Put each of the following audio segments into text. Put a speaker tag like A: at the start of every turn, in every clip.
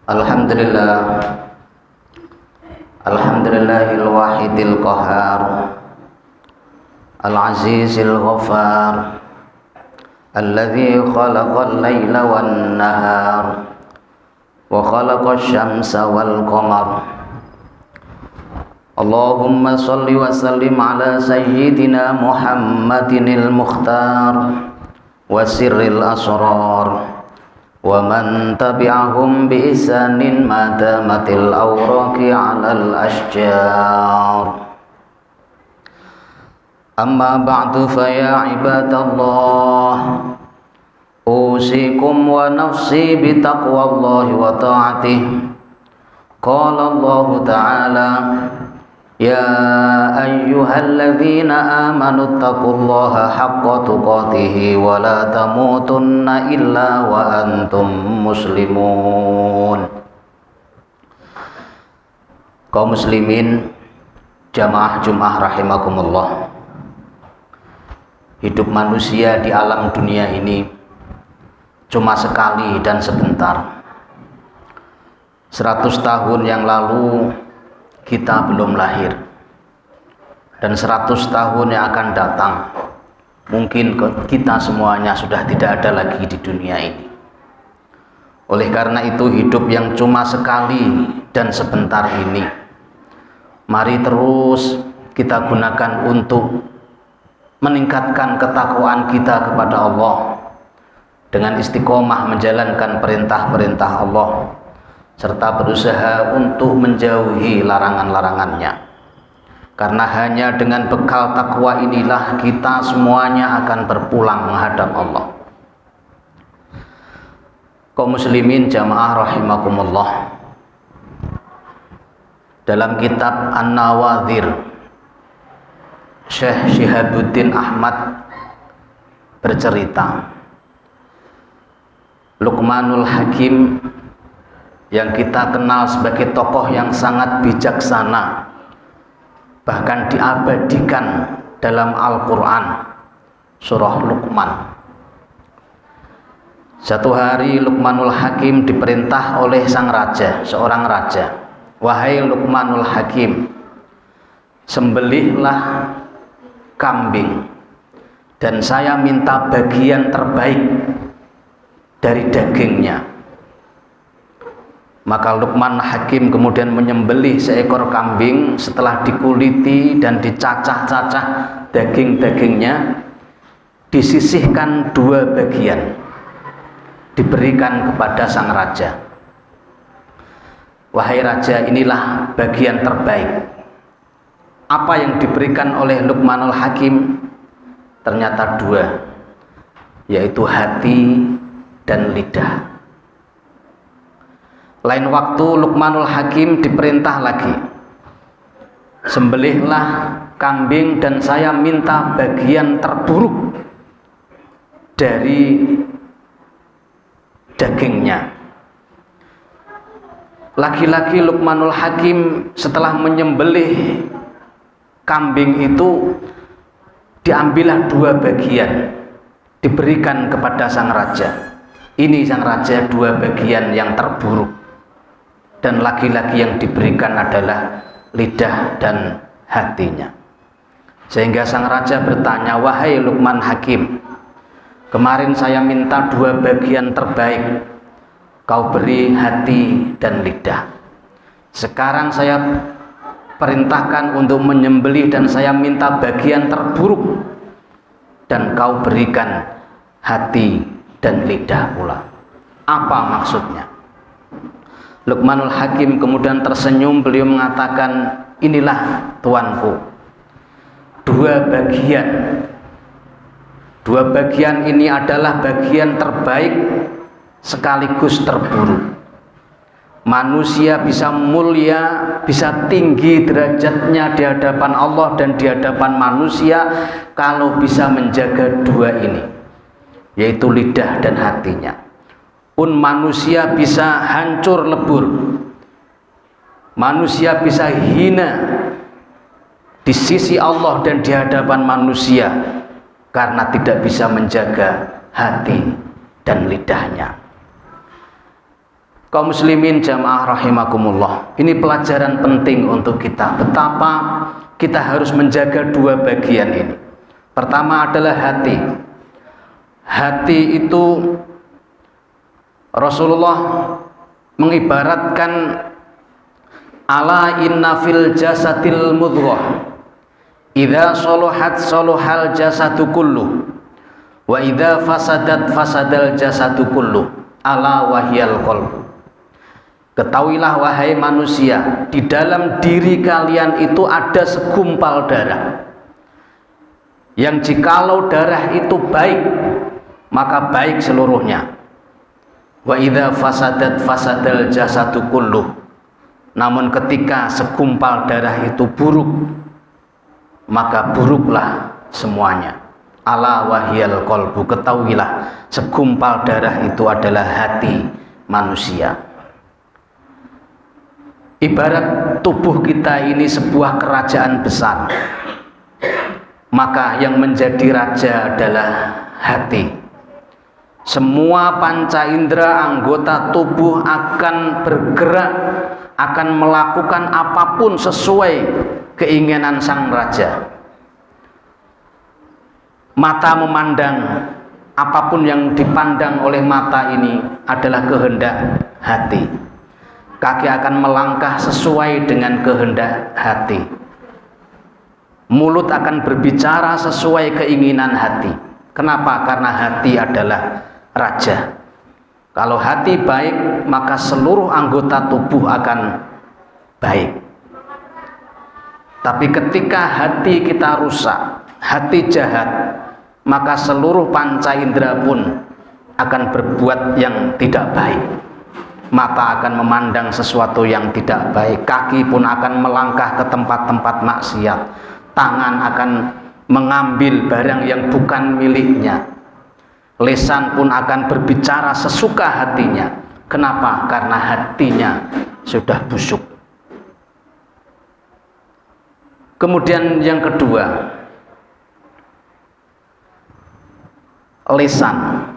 A: Alhamdulillah, Alhamdulillahil wahidil qahar, al-azizil ghafar, alladzi khalaqal laila wan nahar wa khalaqash syamsa wal qamar. Allahumma shalli wa sallim ala sayyidina Muhammadinil mukhtar wa sirril asrar wa man tabi'ahum bi ihsanin ma damatil awraqi 'alal ashjar. Amma ba'du fa ya ibadallah, usikum wa nafsi bi taqwallahi wa ta'atihi. Qala Allah ta'ala: Ya ayyuhalladzina amanu taqullaha haqqa tuqatih wa la tamutunna illa wa antum muslimun. Kaum muslimin jamaah Jumat rahimakumullah. Hidup manusia di alam dunia ini cuma sekali dan sebentar. 100 tahun yang lalu kita belum lahir, dan 100 tahun yang akan datang mungkin kita semuanya sudah tidak ada lagi di dunia ini. Oleh karena itu, hidup yang cuma sekali dan sebentar ini, mari terus kita gunakan untuk meningkatkan ketakwaan kita kepada Allah dengan istiqomah menjalankan perintah-perintah Allah serta berusaha untuk menjauhi larangan-larangannya. Karena hanya dengan bekal takwa inilah kita semuanya akan berpulang menghadap Allah. Kaum muslimin jamaah rahimakumullah, dalam kitab An-Nawadhir, Syekh Syihabuddin Ahmad bercerita, Luqmanul Hakim yang kita kenal sebagai tokoh yang sangat bijaksana, bahkan diabadikan dalam Al-Quran, surah Luqman. Satu hari Luqmanul Hakim diperintah oleh sang raja, seorang raja, wahai Luqmanul Hakim, sembelihlah kambing dan saya minta bagian terbaik dari dagingnya. Maka Luqman Hakim kemudian menyembelih seekor kambing. Setelah dikuliti dan dicacah-cacah daging-dagingnya, disisihkan 2 bagian, diberikan kepada sang raja. Wahai raja, inilah bagian terbaik. Apa yang diberikan oleh Luqmanul Hakim? Ternyata 2, yaitu hati dan lidah. Lain waktu Luqmanul Hakim diperintah lagi, sembelihlah kambing dan saya minta bagian terburuk dari dagingnya. Lagi-lagi Luqmanul Hakim setelah menyembelih kambing itu, diambillah 2 bagian, diberikan kepada sang raja. Ini sang raja 2 bagian yang terburuk, dan lagi-lagi yang diberikan adalah lidah dan hatinya. Sehingga sang raja bertanya, wahai Luqman Hakim, kemarin saya minta 2 bagian terbaik, kau beri hati dan lidah. Sekarang saya perintahkan untuk menyembelih dan saya minta bagian terburuk, dan kau berikan hati dan lidah pula. Apa maksudnya? Luqmanul Hakim kemudian tersenyum, beliau mengatakan, inilah tuanku, 2 bagian. 2 bagian ini adalah bagian terbaik sekaligus terburuk. Manusia bisa mulia, bisa tinggi derajatnya di hadapan Allah dan di hadapan manusia kalau bisa menjaga 2 ini, yaitu lidah dan hatinya. Manusia bisa hancur lebur, manusia bisa hina di sisi Allah dan di hadapan manusia karena tidak bisa menjaga hati dan lidahnya. Kaum muslimin jamaah rahimakumullah, ini pelajaran penting untuk kita, betapa kita harus menjaga dua bagian ini. Pertama adalah hati. Hati itu Rasulullah mengibaratkan ala inna fil jasadil mudghah idza salahat salahal jasadu kullu wa idza fasadat fasadal jasadu kullu ala wahyal qalbu. Ketahuilah wahai manusia, di dalam diri kalian itu ada segumpal darah, yang jikalau darah itu baik, maka baik seluruhnya. Wa idza fasadat fasadal jasadu kulluh. Namun ketika segumpal darah itu buruk, maka buruklah semuanya. Ala wahyal qalbu. Ketahuilah segumpal darah itu adalah hati manusia. Ibarat tubuh kita ini sebuah kerajaan besar, maka yang menjadi raja adalah hati. Semua panca indera anggota tubuh akan bergerak, akan melakukan apapun sesuai keinginan sang raja. Mata memandang, apapun yang dipandang oleh mata ini adalah kehendak hati. Kaki akan melangkah sesuai dengan kehendak hati. Mulut akan berbicara sesuai keinginan hati. Kenapa? Karena hati adalah raja. Kalau hati baik, maka seluruh anggota tubuh akan baik. Tapi ketika hati kita rusak, hati jahat, maka seluruh panca indera pun akan berbuat yang tidak baik. Mata akan memandang sesuatu yang tidak baik, kaki pun akan melangkah ke tempat-tempat maksiat, tangan akan mengambil barang yang bukan miliknya, lisan pun akan berbicara sesuka hatinya. Kenapa? Karena hatinya sudah busuk. Kemudian yang kedua, lisan.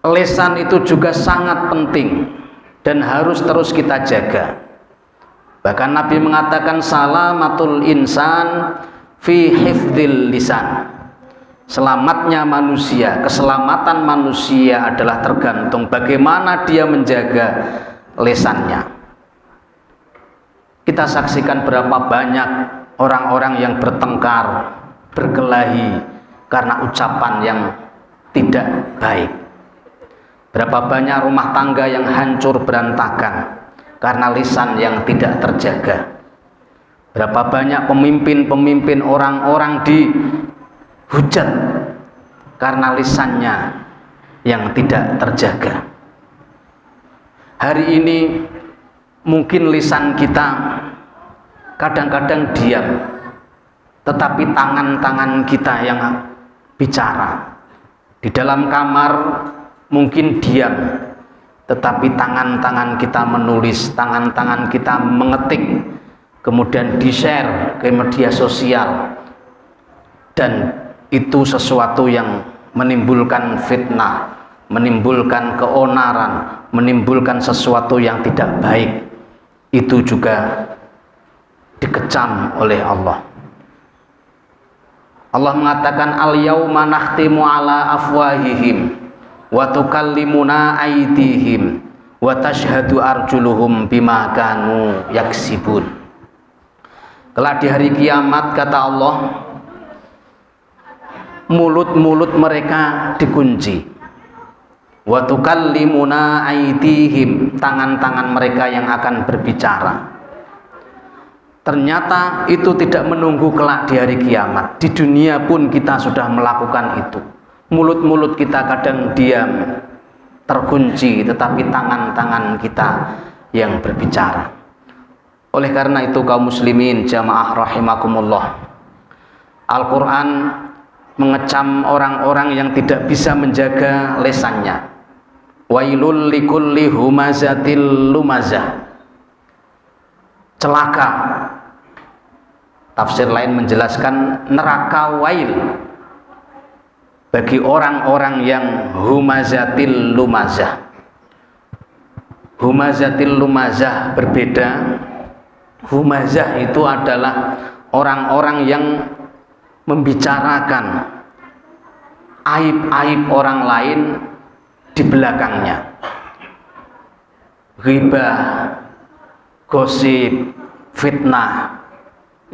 A: Lisan itu juga sangat penting dan harus terus kita jaga. Bahkan Nabi mengatakan salamatul insan fi hifdzil lisan. Selamatnya manusia, keselamatan manusia adalah tergantung bagaimana dia menjaga lisannya. Kita saksikan berapa banyak orang-orang yang bertengkar, berkelahi karena ucapan yang tidak baik. Berapa banyak rumah tangga yang hancur berantakan karena lisan yang tidak terjaga. Berapa banyak pemimpin-pemimpin orang-orang dihujat karena lisannya yang tidak terjaga. Hari ini mungkin lisan kita kadang-kadang diam, tetapi tangan-tangan kita yang bicara. Di dalam kamar mungkin diam, tetapi tangan-tangan kita menulis, tangan-tangan kita mengetik, kemudian di-share ke media sosial, dan itu sesuatu yang menimbulkan fitnah, menimbulkan keonaran, menimbulkan sesuatu yang tidak baik. Itu juga dikecam oleh Allah. Allah mengatakan al-yauma nakhtimu ala afwahihim wa tukallimuna aydihim wa tashhadu arjuluhum bima kanu yaksibun. Kelak di hari kiamat, kata Allah, mulut-mulut mereka dikunci. Wa tukallimuna aydihim, tangan-tangan mereka yang akan berbicara. Ternyata itu tidak menunggu kelak di hari kiamat. Di dunia pun kita sudah melakukan itu. Mulut-mulut kita kadang diam, terkunci, tetapi tangan-tangan kita yang berbicara. Oleh karena itu kaum muslimin jamaah rahimakumullah, Al-Quran mengecam orang-orang yang tidak bisa menjaga lisannya. Wailul likulli humazatil lumazah. Celaka. Tafsir lain menjelaskan neraka wail bagi orang-orang yang humazatil lumazah. humazatil lumazah berbeda. Humazah itu adalah orang-orang yang membicarakan aib-aib orang lain di belakangnya. Ghibah, gosip, fitnah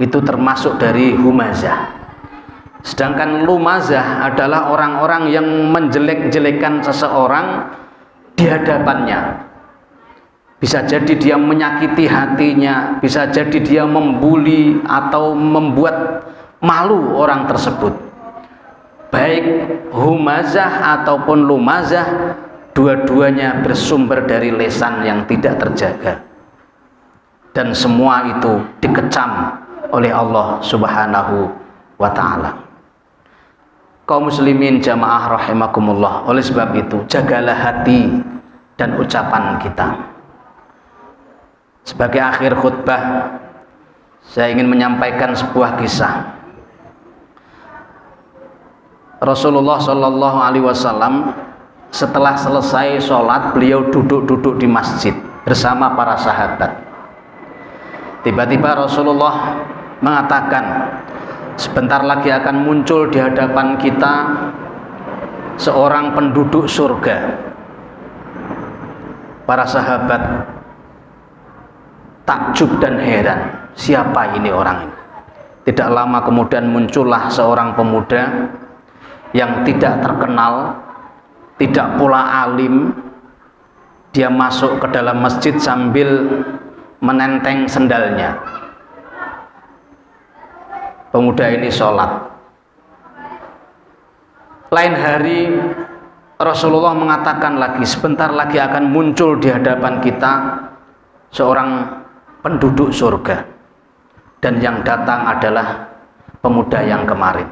A: itu termasuk dari humazah. Sedangkan lumazah adalah orang-orang yang menjelek-jelekan seseorang di hadapannya. Bisa jadi dia menyakiti hatinya, bisa jadi dia membuli atau membuat malu orang tersebut. Baik humazah ataupun lumazah, dua-duanya bersumber dari lisan yang tidak terjaga. Dan semua itu dikecam oleh Allah Subhanahu wa ta'ala. Kaum muslimin jamaah rahimakumullah, oleh sebab itu jagalah hati dan ucapan kita. Sebagai akhir khutbah, saya ingin menyampaikan sebuah kisah. Rasulullah Shallallahu Alaihi Wasallam setelah selesai sholat, beliau duduk-duduk di masjid bersama para sahabat. Tiba-tiba Rasulullah mengatakan, sebentar lagi akan muncul di hadapan kita seorang penduduk surga. Para sahabat takjub dan heran, siapa ini orang ini? Tidak lama kemudian muncullah seorang pemuda yang tidak terkenal, tidak pula alim. Dia masuk ke dalam masjid sambil menenteng sendalnya. Pemuda ini sholat. Lain hari Rasulullah mengatakan lagi, sebentar lagi akan muncul di hadapan kita seorang penduduk surga, dan yang datang adalah pemuda yang kemarin.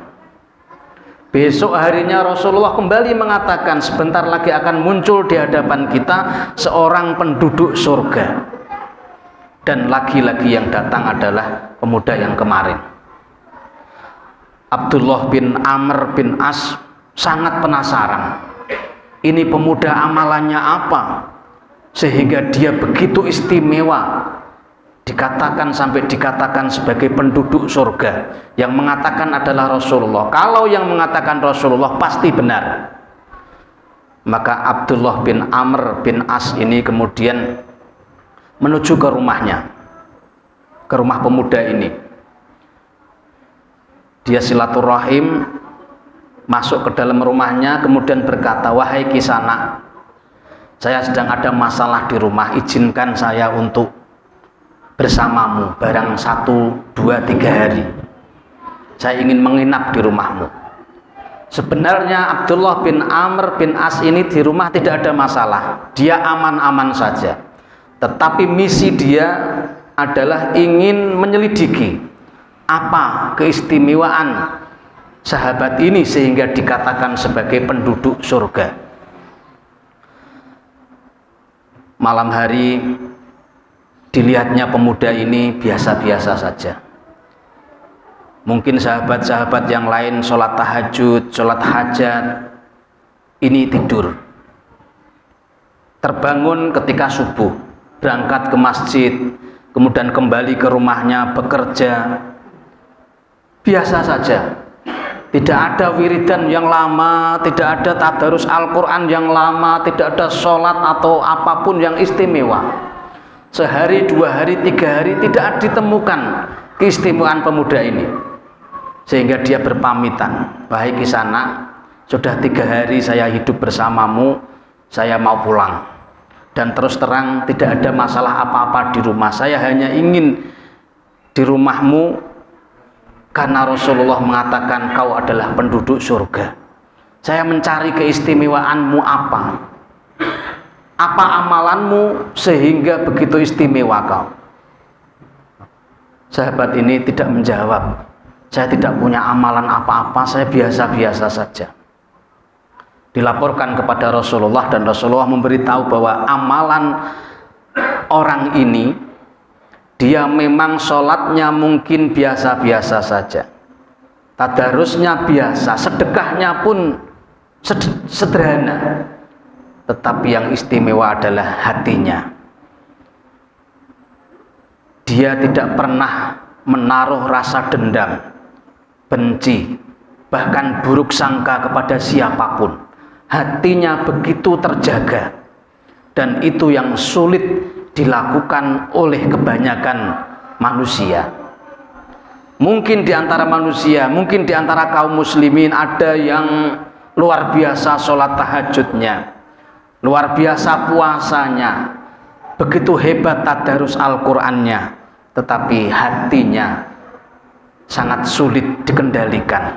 A: Besok harinya Rasulullah kembali mengatakan, sebentar lagi akan muncul di hadapan kita seorang penduduk surga, dan lagi-lagi yang datang adalah pemuda yang kemarin. Abdullah bin Amr bin As sangat penasaran, ini pemuda amalannya apa sehingga dia begitu istimewa, dikatakan sampai dikatakan sebagai penduduk surga. Yang mengatakan adalah Rasulullah. Kalau yang mengatakan Rasulullah pasti benar. Maka Abdullah bin Amr bin As ini kemudian menuju ke rumahnya, ke rumah pemuda ini. Dia silaturahim, masuk ke dalam rumahnya, kemudian berkata, wahai Kisanak, saya sedang ada masalah di rumah, izinkan saya untuk bersamamu barang 1, 2, 3 hari. Saya ingin menginap di rumahmu. Sebenarnya Abdullah bin Amr bin As ini di rumah tidak ada masalah, dia aman-aman saja. Tetapi misi dia adalah ingin menyelidiki apa keistimewaan sahabat ini sehingga dikatakan sebagai penduduk surga. Malam hari dilihatnya pemuda ini biasa-biasa saja. Mungkin sahabat-sahabat yang lain sholat tahajud, sholat hajat, ini tidur. Terbangun ketika subuh, berangkat ke masjid, kemudian kembali ke rumahnya bekerja. Biasa saja. Tidak ada wiridan yang lama, tidak ada tadarus Al-Quran yang lama, tidak ada sholat atau apapun yang istimewa. Sehari, 2 hari, 3 hari tidak ditemukan keistimewaan pemuda ini, sehingga dia berpamitan, wahai Kisanak, sudah 3 hari saya hidup bersamamu, saya mau pulang. Dan terus terang tidak ada masalah apa-apa di rumah, saya hanya ingin di rumahmu karena Rasulullah mengatakan kau adalah penduduk surga. Saya mencari keistimewaanmu apa? Apa amalanmu sehingga begitu istimewa kau? Sahabat ini tidak menjawab, saya tidak punya amalan apa-apa, saya biasa-biasa saja. Dilaporkan kepada Rasulullah dan Rasulullah memberitahu bahwa amalan orang ini, dia memang sholatnya mungkin biasa-biasa saja, tadarusnya biasa, sedekahnya pun sederhana, tetapi yang istimewa adalah hatinya. Dia tidak pernah menaruh rasa dendam, benci, bahkan buruk sangka kepada siapapun. Hatinya begitu terjaga, dan itu yang sulit dilakukan oleh kebanyakan manusia. Mungkin di antara manusia, mungkin di antara kaum muslimin ada yang luar biasa sholat tahajudnya, luar biasa puasanya, begitu hebat tadarus Al-Qur'annya, tetapi hatinya sangat sulit dikendalikan,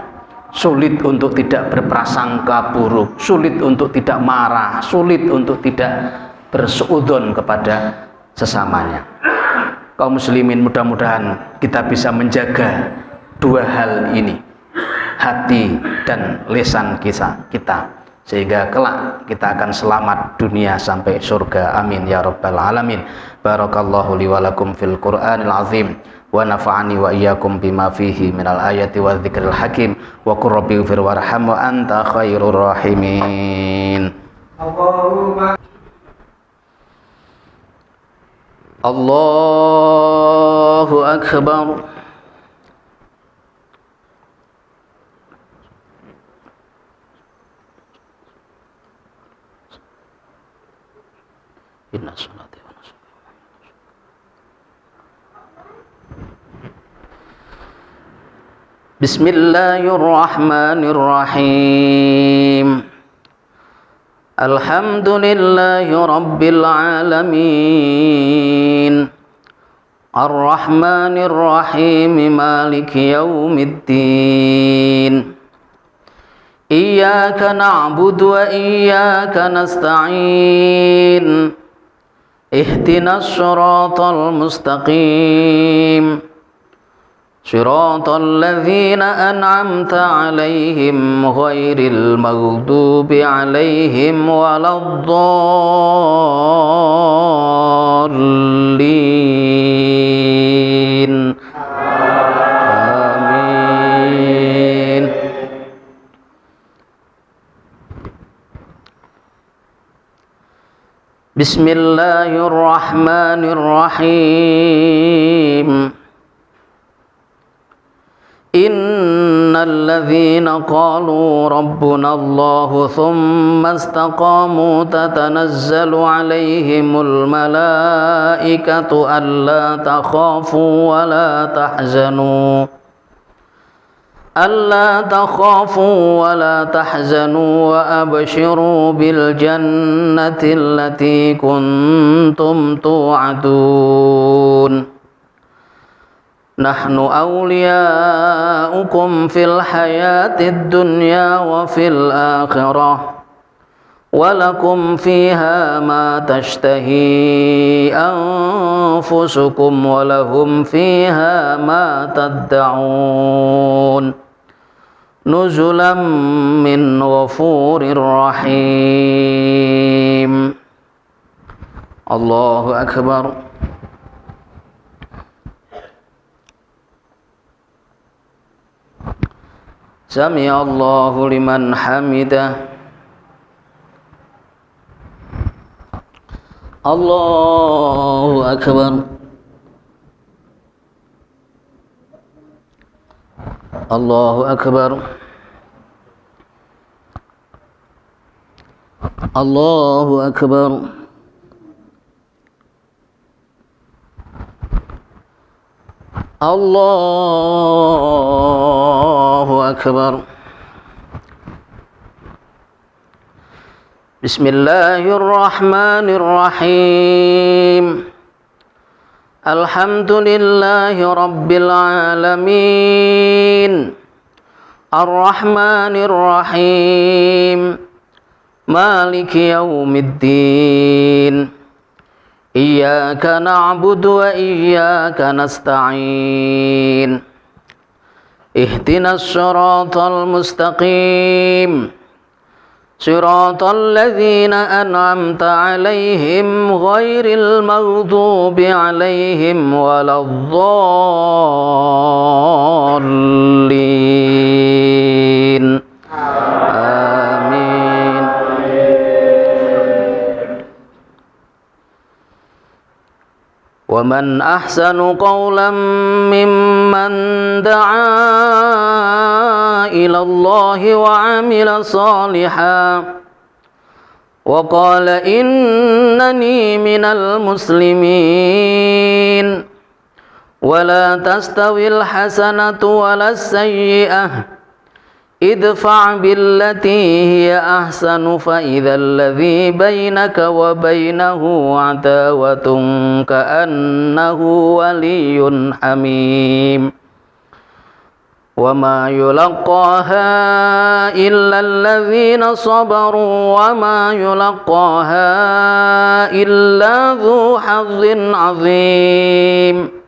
A: sulit untuk tidak berprasangka buruk, sulit untuk tidak marah, sulit untuk tidak bersuudzon kepada sesamanya. Kaum muslimin, mudah-mudahan kita bisa menjaga dua hal ini, hati dan lisan kita, sehingga kelak kita akan selamat dunia sampai surga. Amin ya rabbal alamin. Barakallahu li wa lakum fil Qur'anil azim, wa nafa'ani wa iyyakum bima fihi minal ayati wa dzikril hakim, wa qur rabbi ighfir warham wa anta khairur rahimin. Allahumma Allahu akbar. Inna salati wa nusuki Bismillahirrahmanirrahim. Alhamdulillahi rabbil alamin, Ar-Rahmanir Rahim, Maliki yaumiddin. Iyyaka na'budu wa iyyaka nasta'in. Ihdinas siratal mustaqim, siratal ladzina an'amta 'alaihim ghairil maghdubi 'alaihim waladdallin. Amin. Bismillahirrahmanirrahim. Innal ladzina qalu rabbuna Allahu thumma istaqamu tatanazzalu 'alaihimul malaikatu alla takhafu wa la tahzanu wa abshiru bil jannati allati kuntum tu'adun. Nahnu awliya'ukum fil hayatid dunya wa fil akhirah, walakum fiha ma tashtahi anfusukum walahum fiha ma tadda'un. Nuzulam min ghafurir rahim. Allahu akbar. Sami'a Allahu liman hamidah. Allahu akbar. Allahu akbar. Allahu akbar. Allahu akbar. Bismillahirrahmanirrahim. Alhamdulillahi rabbil alamin, Ar-Rahmanir Rahim, Maliki yaumiddin. Iyyaka na'budu wa iyyaka nasta'in. Ihdinas siratal mustaqim, siratal ladzina an'amta 'alaihim ghairil maghdubi 'alaihim waladdallin. Amin. ومن أحسن قولا ممن دعا إلى الله وعمل صالحا وقال إنني من المسلمين ولا تستوي الحسنة ولا السيئة ادفع بالتي هي أحسن فإذا الذي بينك وبينه عداوة كأنه ولي حميم وما يلقاها إلا الذين صبروا وما يلقاها إلا ذو حظ عظيم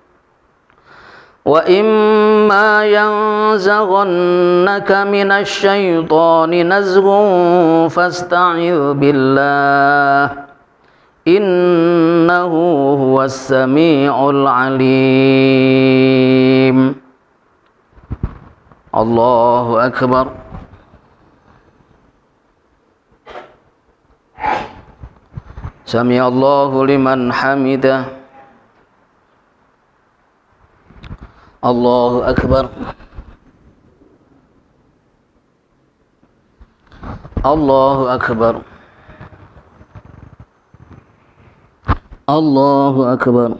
A: وإما ينزغنك من الشيطان نزغ فاستعذ بالله إنه هو السميع العليم. الله أكبر. سمع الله لمن حمده. الله أكبر. الله أكبر. الله أكبر.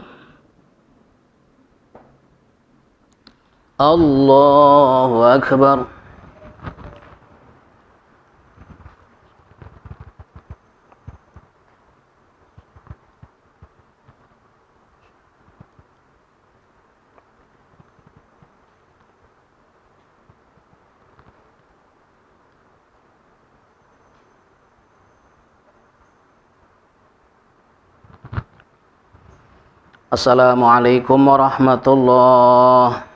A: الله أكبر. Assalamualaikum warahmatullahi